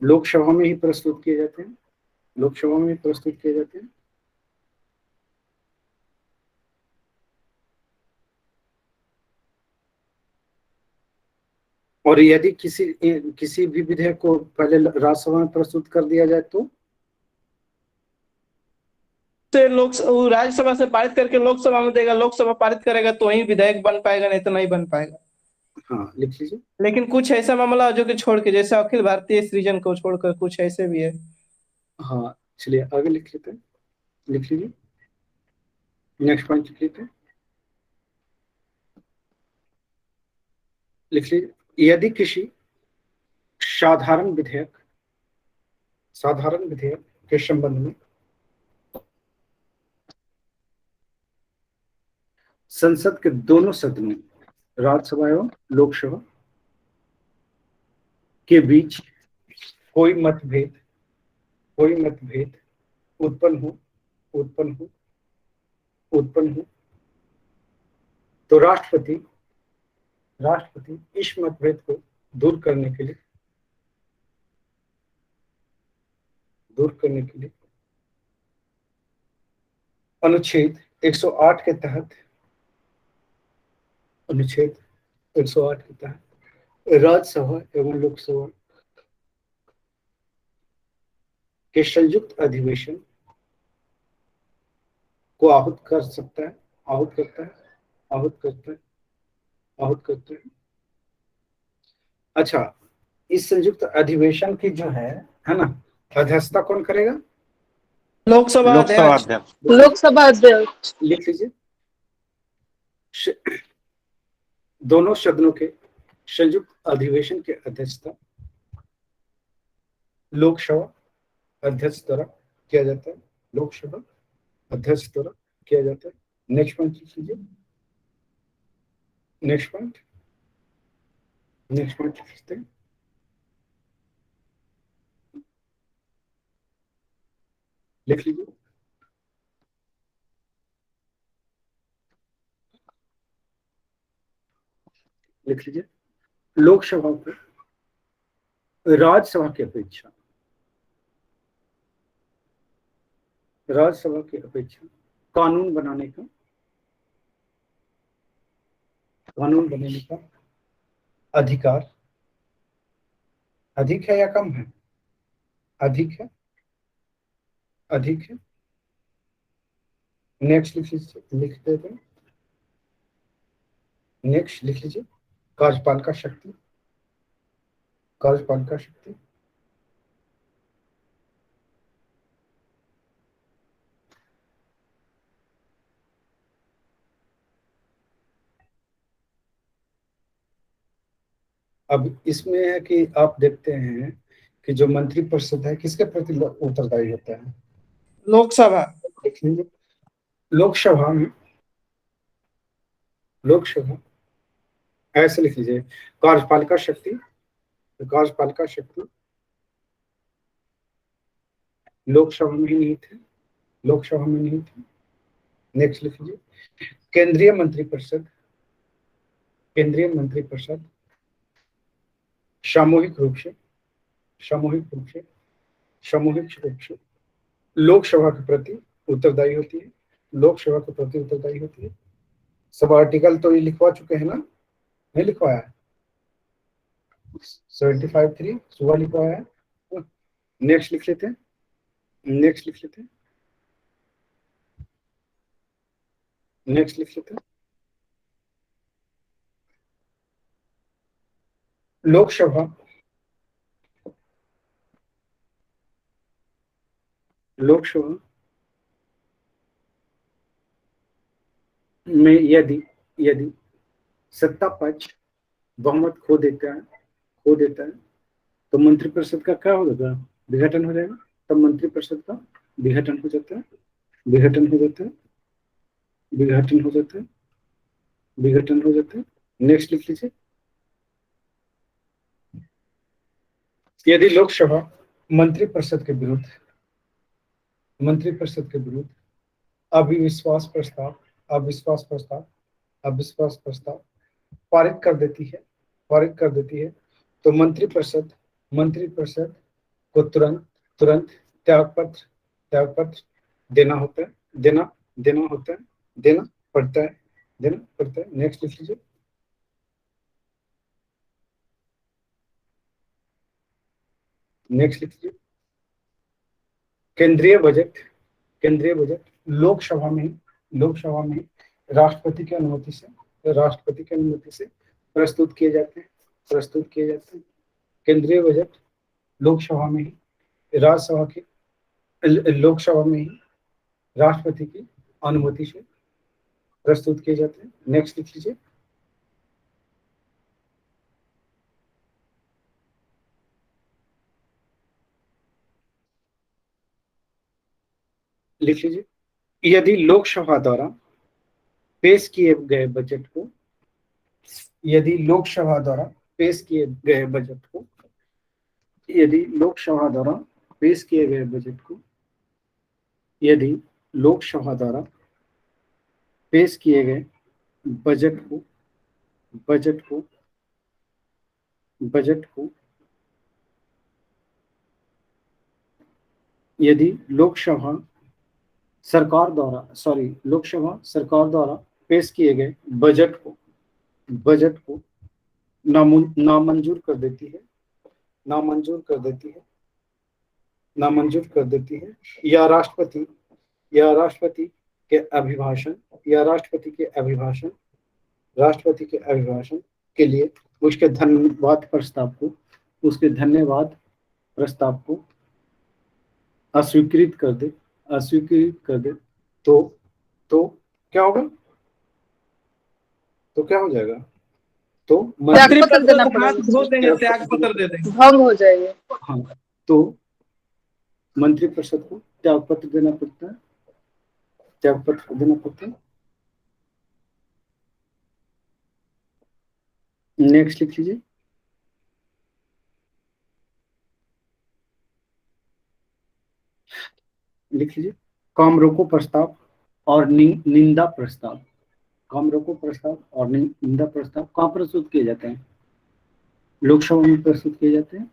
लोकसभा में ही प्रस्तुत किए जाते हैं, लोकसभा में ही प्रस्तुत किए जाते हैं। और यदि किसी भी विधेयक को पहले राज्यसभा में प्रस्तुत कर दिया जाए तो से लोक वो राज्यसभा से पारित करके लोकसभा में देगा, लोकसभा पारित करेगा तो ही विधेयक बन पाएगा, नहीं तो नहीं बन पाएगा। हाँ लिख लीजिए। लेकिन कुछ ऐसा मामला जो कि छोड़ के, जैसे अखिल भारतीय सृजन को छोड़कर कुछ ऐसे भी है। हाँ चलिए आगे लिख लेते हैं, लिख लीजिए, नेक्स्ट पॉइंट लिख लेते हैं, लिख लीजिए। यदि किसी साधारण विधेयक के संबंध में संसद के दोनों सदनों, राज्यसभा एवं लोकसभा के बीच कोई मतभेद उत्पन्न हो तो राष्ट्रपति इस मतभेद को दूर करने के लिए अनुच्छेद 108 के तहत राज्यसभा एवं लोकसभा के संयुक्त अधिवेशन को आहूत करता है। अच्छा, इस संयुक्त अधिवेशन की जो है ना, अध्यक्षता कौन करेगा? लोकसभा लोकसभा अध्यक्ष। अध्यक्ष। लोकसभा अध्यक्ष। लिख लीजिए, दोनों सदनों के संयुक्त अधिवेशन की अध्यक्षता लोकसभा अध्यक्ष द्वारा किया जाता है, लोकसभा अध्यक्ष द्वारा किया जाता है। नेक्स्ट पॉइंट लिख लीजिए, नेक्स्ट पॉइंट लिखते हैं, लिख लीजिए, लिख लीजिए। लोकसभा को राज्यसभा की अपेक्षा कानून बनाने का अधिकार अधिक है या कम है? अधिक है। नेक्स्ट लिख देते हैं, नेक्स्ट लिख लीजिए, कार्यपालिका शक्ति अब इसमें है कि आप देखते हैं कि जो मंत्रिपरिषद है किसके प्रति उत्तरदायी होता है? लोकसभा। लोकसभा ऐसे लिख लीजिए, कार्यपालिका शक्ति लोकसभा में निहित है, नेक्स्ट लिख लीजिए, केंद्रीय मंत्रिपरिषद सामूहिक रूप से लोकसभा के प्रति उत्तरदायी होती है, सब आर्टिकल तो ये लिखवा चुके हैं ना, नहीं लिखवाया है? 75(3) सुबह लिखवाया है। नेक्स्ट लिख लेते हैं, लोकसभा लोकसभा में यदि यदि सत्ता पक्ष बहुमत खो देता है तो मंत्रिपरिषद का क्या होगा, विघटन हो जाएगा। तब मंत्रिपरिषद का विघटन हो जाता है, विघटन हो जाता है, विघटन हो जाता है, विघटन हो जाता है। नेक्स्ट लिख लीजिए। यदि लोकसभा मंत्रिपरिषद के विरुद्ध अविश्वास प्रस्ताव पारित कर देती है तो मंत्रिपरिषद को तुरंत त्यागपत्र देना पड़ता है। नेक्स्ट लिख लीजिए। केंद्रीय बजट लोकसभा में राष्ट्रपति की अनुमति से प्रस्तुत किए जाते हैं। केंद्रीय बजट लोकसभा में ही राष्ट्रपति की अनुमति से प्रस्तुत किए जाते हैं। नेक्स्ट लिख लीजिए। यदि लोकसभा द्वारा पेश किए गए बजट को यदि लोकसभा द्वारा पेश किए गए बजट को यदि लोकसभा द्वारा पेश किए गए बजट को यदि लोकसभा सरकार द्वारा पेश किए गए बजट को नामंजूर कर देती है या राष्ट्रपति के अभिभाषण के लिए उसके धन्यवाद प्रस्ताव को अस्वीकृत कर दे तो क्या होगा, तो क्या हो जाएगा, तो मंत्रिपरिषद हाथ धो देंगे, त्याग पत्र दे देंगे, भंग हो जाएगा। हाँ, तो मंत्रिपरिषद को त्याग पत्र देना पड़ता है। नेक्स्ट लिख लीजिए। काम रोको प्रस्ताव और निंदा प्रस्ताव कहाँ प्रस्तुत किए जाते हैं? लोकसभा में प्रस्तुत किए जाते हैं।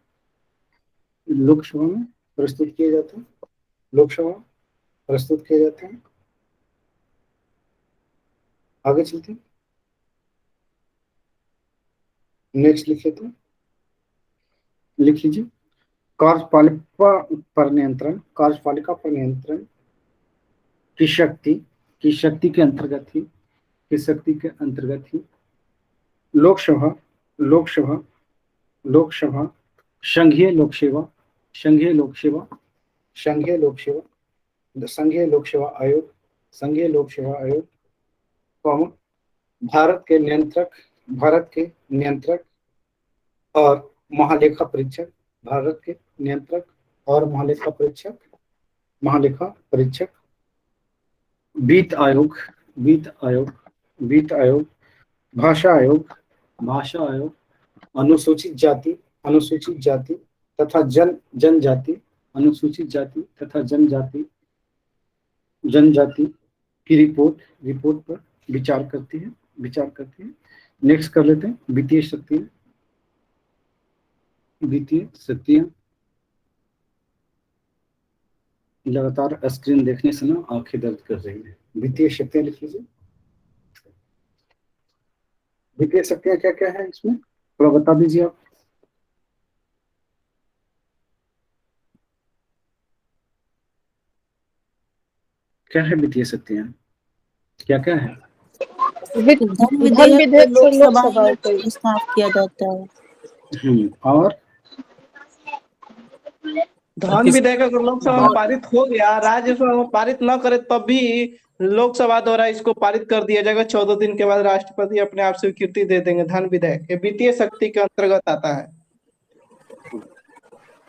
आगे चलते हैं। नेक्स्ट लिख लीजिए। कार्यपालिका पर नियंत्रण की शक्ति के अंतर्गत ही लोकसभा संघीय लोक सेवा आयोग भारत के नियंत्रक और महालेखा परीक्षक वित्त आयोग भाषा आयोग अनुसूचित जाति तथा जनजाति की रिपोर्ट पर विचार करती है। नेक्स्ट कर लेते हैं वित्तीय शक्तियां। लगातार स्क्रीन देखने से ना आंखें दर्द कर रही है। वित्तीय शक्तियां लिख लीजिए। वित्तीय शक्तियां क्या क्या है इसमें थोड़ा बता दीजिए आप। क्या है वित्तीय शक्तियां, क्या क्या है? धन विधेयक को लोकसभा में प्रस्ताव किया जाता है। और धन विधेयक अगर लोकसभा में पारित हो गया, राज्यसभा में पारित न करे तब भी लोकसभा द्वारा इसको पारित कर दिया जाएगा। 14 दिन के बाद राष्ट्रपति अपने आप स्वीकृति दे देंगे। धन विधेयक ये वित्तीय शक्ति के अंतर्गत आता है।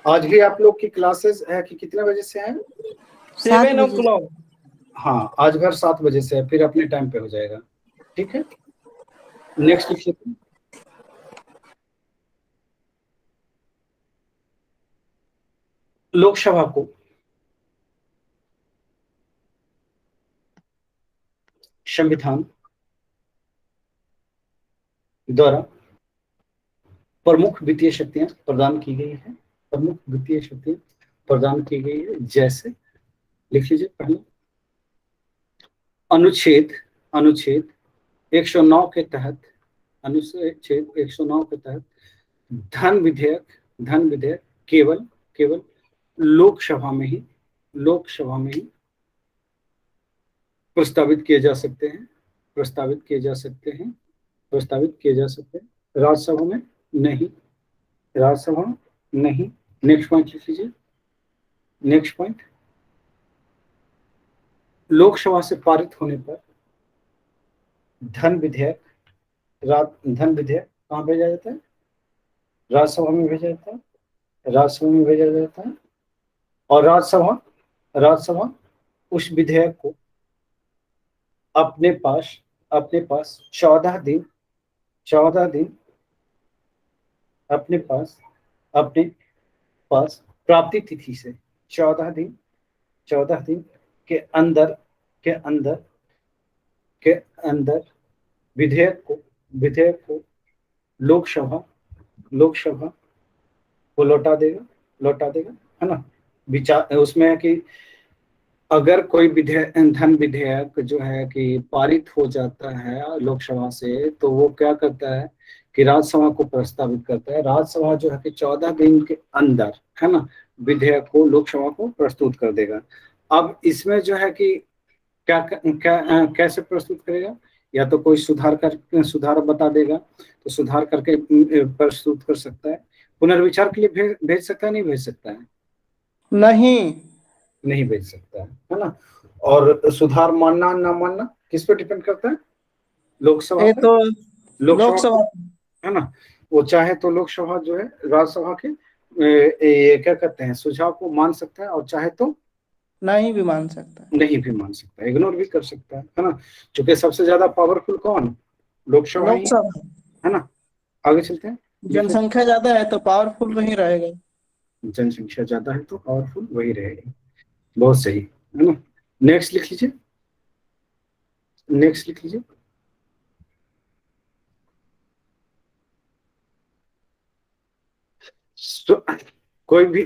आज भी आप लोग की क्लासेस है कि कितने बजे से है? 7 o'clock। हाँ, आज भर 7 बजे से है, फिर अपने टाइम पे हो जाएगा। ठीक है, नेक्स्ट लिखिए। लोकसभा को संविधान द्वारा प्रमुख वित्तीय शक्तियां प्रदान की गई है। प्रमुख वित्तीय शक्तियां प्रदान की गई है, जैसे लिख लीजिए पहले अनुच्छेद 109 के तहत, अनुच्छेद 109 के तहत धन विधेयक केवल लोकसभा में ही प्रस्तावित किए जा सकते हैं। राज्यसभा में नहीं। नेक्स्ट पॉइंट लिख लीजिए। नेक्स्ट पॉइंट, लोकसभा से पारित होने पर धन विधेयक कहाँ भेजा जाता है? राज्यसभा में भेजा जाता है। और राज्यसभा उस विधेयक को अपने पास 14 दिन अपने पास प्राप्ति तिथि से 14 दिन के अंदर विधेयक को लोकसभा को लौटा देगा, है ना। विचार उसमें है कि अगर कोई धन विधेयक जो है कि पारित हो जाता है लोकसभा से, तो वो क्या करता है कि राज्यसभा को प्रस्तावित करता है। राज्यसभा जो है कि 14 दिन के अंदर, है ना, विधेयक को लोकसभा को प्रस्तुत कर देगा। अब इसमें जो है कि कैसे प्रस्तुत करेगा? या तो कोई सुधार बता देगा, तो सुधार करके प्रस्तुत कर सकता है। पुनर्विचार के लिए भेज सकता है, नहीं भेज सकता है? नहीं भेज सकता है ना। और सुधार मानना ना मानना किस पे डिपेंड करता है? लोकसभा पे। तो लोकसभा, है ना। वो चाहे तो लोकसभा जो है राज्यसभा के ये क्या कहते हैं सुझाव को मान सकता है, और चाहे तो नहीं भी मान सकता, इग्नोर भी कर सकता है ना। क्योंकि सबसे ज्यादा पावरफुल कौन? लोकसभा है ना। आगे चलते हैं। जनसंख्या ज्यादा है तो पावरफुल वही रहेगा। जनसंख्या ज्यादा है तो पावरफुल वही रहेगी। बहुत सही, है ना। नेक्स्ट लिख लीजिए। कोई भी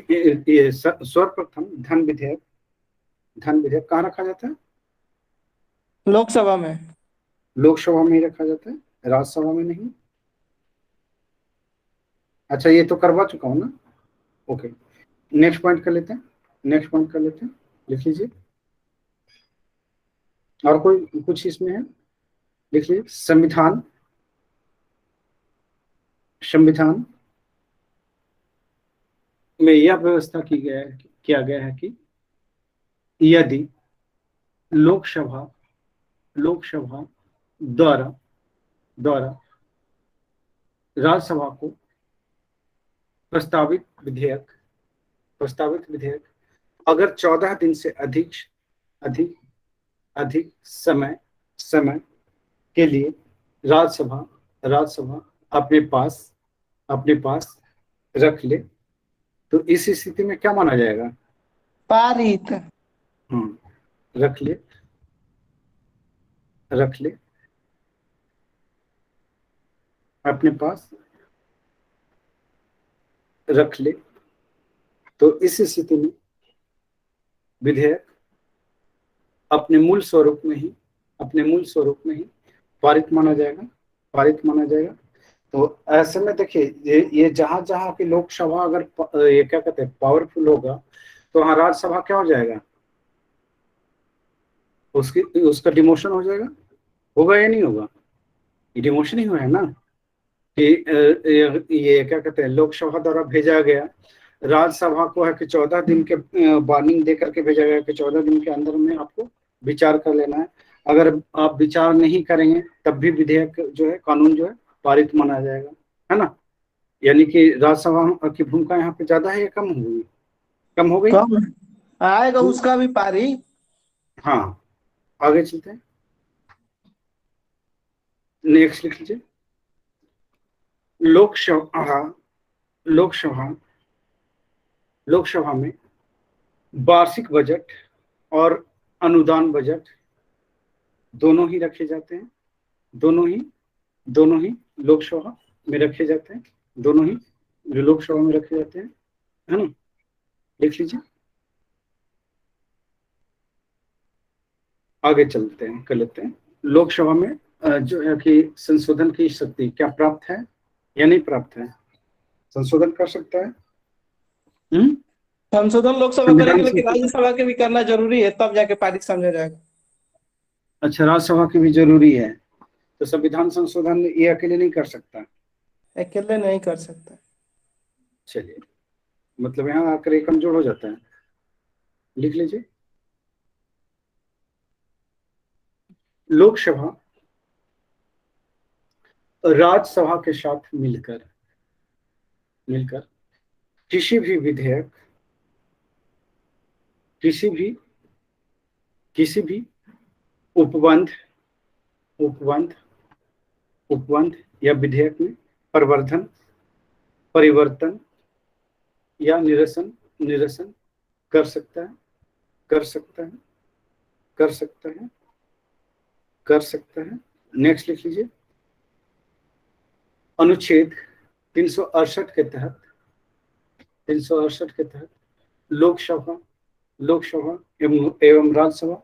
सर्वप्रथम धन विधेयक कहाँ रखा जाता है? लोकसभा में ही रखा जाता है, राज्यसभा में नहीं। अच्छा, ये तो करवा चुका हूं ना। ओके, नेक्स्ट पॉइंट कर लेते हैं। लिख लीजिए। और कोई कुछ इसमें है? लिख लीजिए। संविधान में यह व्यवस्था किया गया है कि यदि लोकसभा द्वारा राज्यसभा को प्रस्तावित विधेयक अगर 14 दिन से अधिक समय के लिए राज्यसभा अपने पास रख ले, तो इस स्थिति में क्या माना जाएगा? पारित। रख ले अपने पास रख ले, तो इस स्थिति में विधेयक अपने मूल स्वरूप में ही पारित माना जाएगा। तो ऐसे में देखिए, ये जहां की लोकसभा अगर ये क्या कहते हैं पावरफुल होगा, तो वहां राज्यसभा क्या हो जाएगा? उसका डिमोशन हो जाएगा। होगा या नहीं होगा? डिमोशन ही हुआ है ना कि ये क्या कहते हैं लोकसभा द्वारा भेजा गया राज्यसभा को है कि 14 दिन के वार्निंग दे करके भेजा गया कि 14 दिन के अंदर में आपको विचार कर लेना है। अगर आप विचार नहीं करेंगे तब भी विधेयक जो है, कानून जो है पारित माना जाएगा, है ना। यानी कि राज्यसभा की भूमिका यहाँ पे ज्यादा है या कम हो गई? कम हो गई। कम आएगा उसका भी पारी। हाँ, आगे चलते हैं, नेक्स्ट लिख लीजिए। लोकसभा लोकसभा लोकसभा में वार्षिक बजट और अनुदान बजट दोनों ही रखे जाते हैं। दोनों ही लोकसभा में रखे जाते हैं। दोनों ही लोकसभा में रखे जाते हैं, है ना। लिख लीजिए, आगे चलते हैं, कर लेते हैं। लोकसभा में जो है कि संशोधन की शक्ति क्या प्राप्त है या नहीं प्राप्त है? संशोधन कर सकता है। संशोधन लोकसभा करेगी, लेकिन राज्यसभा के भी करना जरूरी है, तब जाके पारित समझा जाएगा। अच्छा, राज्यसभा की भी जरूरी है, तो संविधान संशोधन ये अकेले नहीं कर सकता? अकेले नहीं कर सकता। चलिए, मतलब यहाँ आकर ये कमजोर हो जाता है। लिख लीजिए, लोकसभा राज्यसभा के साथ मिलकर किसी भी विधेयक, किसी भी उपबंध या विधेयक में परिवर्तन या निरसन कर सकता है। नेक्स्ट लिख लीजिए, अनुच्छेद 368 के तहत लोकसभा एवं राज्यसभा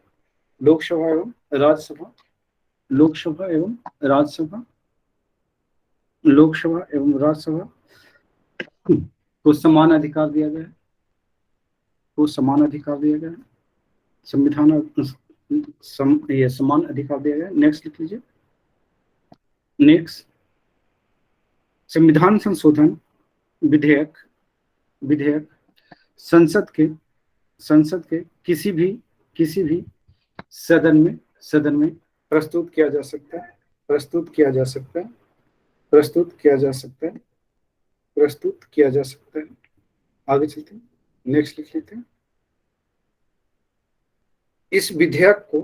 को समान अधिकार दिया गया है। संविधान ये समान अधिकार दिया गया है। नेक्स्ट लिख लीजिए, नेक्स्ट, संविधान संशोधन विधेयक संसद के किसी भी सदन में प्रस्तुत किया जा सकता है। आगे चलते हैं, नेक्स्ट लिख लेते हैं। इस विधेयक को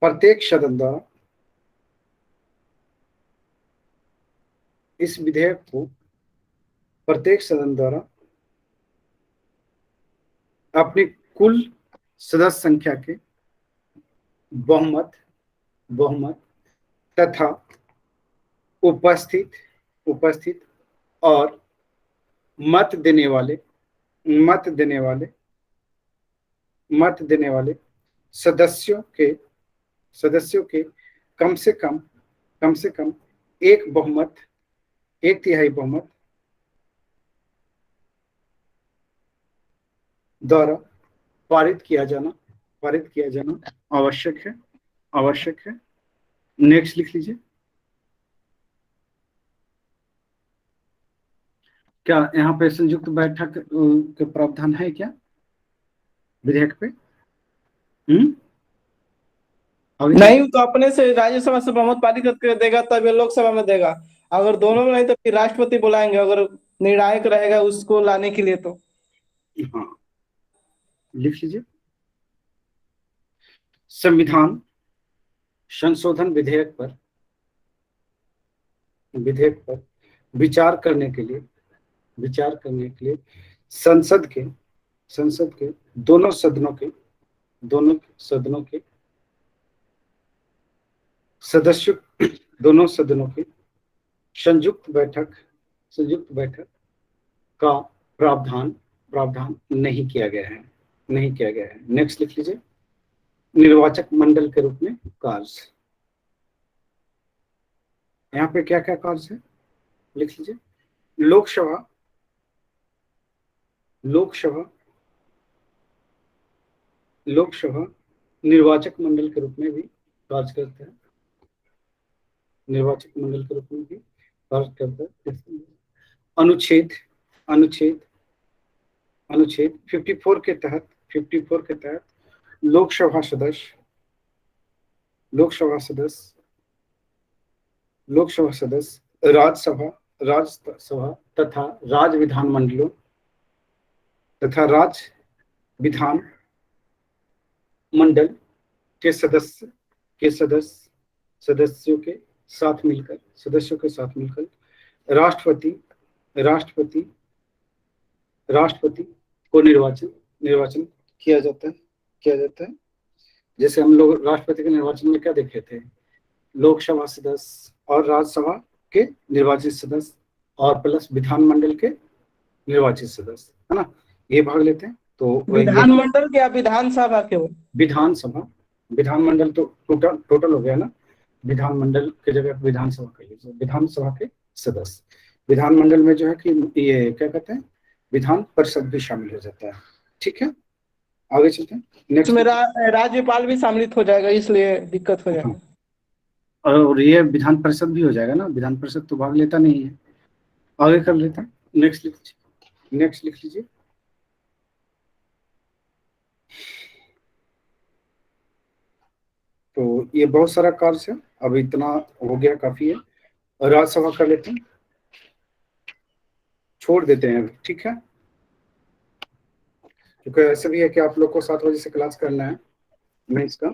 प्रत्येक सदन द्वारा अपनी कुल सदस्य संख्या के बहुमत तथा उपस्थित और मत देने वाले सदस्यों के कम से कम एक तिहाई बहुमत द्वारा पारित किया जाना आवश्यक है। नेक्स्ट लिख लीजिए, क्या यहाँ पे संयुक्त बैठक के प्रावधान है क्या विधेयक पे? नहीं, तो अपने से राज्यसभा से बहुमत पारित करके देगा, तब ये लोकसभा में देगा। अगर दोनों में नहीं तो फिर राष्ट्रपति बुलाएंगे, अगर निर्णायक रहेगा उसको लाने के लिए तो। हाँ, लिख लीजिए, संविधान संशोधन विधेयक पर विचार करने के लिए संसद के दोनों सदनों के संयुक्त बैठक का प्रावधान नहीं किया गया है। नेक्स्ट लिख लीजिए, निर्वाचक मंडल के रूप में कार्य। यहाँ पे क्या क्या कार्य है लिख लीजिए, लोकसभा निर्वाचक मंडल के रूप में भी कार्य करता है। अनुच्छेद अनुच्छेद अनुच्छेद 54 के तहत लोकसभा सदस्य राज्यसभा तथा राज्य विधान मंडल के सदस्यों के साथ मिलकर राष्ट्रपति को निर्वाचन किया जाता है। जैसे हम लोग राष्ट्रपति के निर्वाचन में क्या देखे थे, लोकसभा सदस्य और राज्यसभा के निर्वाचित सदस्य और प्लस विधानमंडल के निर्वाचित सदस्य, है ना, ये भाग लेते हैं। तो विधानमंडल क्या विधानसभा के? विधानमंडल तो टोटल हो गया ना, विधानमंडल की जगह विधानसभा कर लीजिए, विधानसभा के सदस्य। विधानमंडल में जो है कि ये क्या कहते हैं, विधान परिषद भी शामिल हो जाता है। ठीक है, आगे चलते हैं। नेक्स्ट में राज्यपाल भी सम्मिलित हो जाएगा, इसलिए दिक्कत हो जाएगा। और ये विधान परिषद भी हो जाएगा ना, विधान परिषद तो भाग लेता नहीं है। आगे कर लेते हैं, नेक्स्ट लिख लीजिए। तो ये बहुत सारा कार्य है, अब इतना हो गया, काफी है। राज्यसभा कर लेते हैं, छोड़ देते हैं, ठीक है, क्योंकि ऐसे भी है कि आप लोग को 7 बजे से क्लास करना है मेंस का।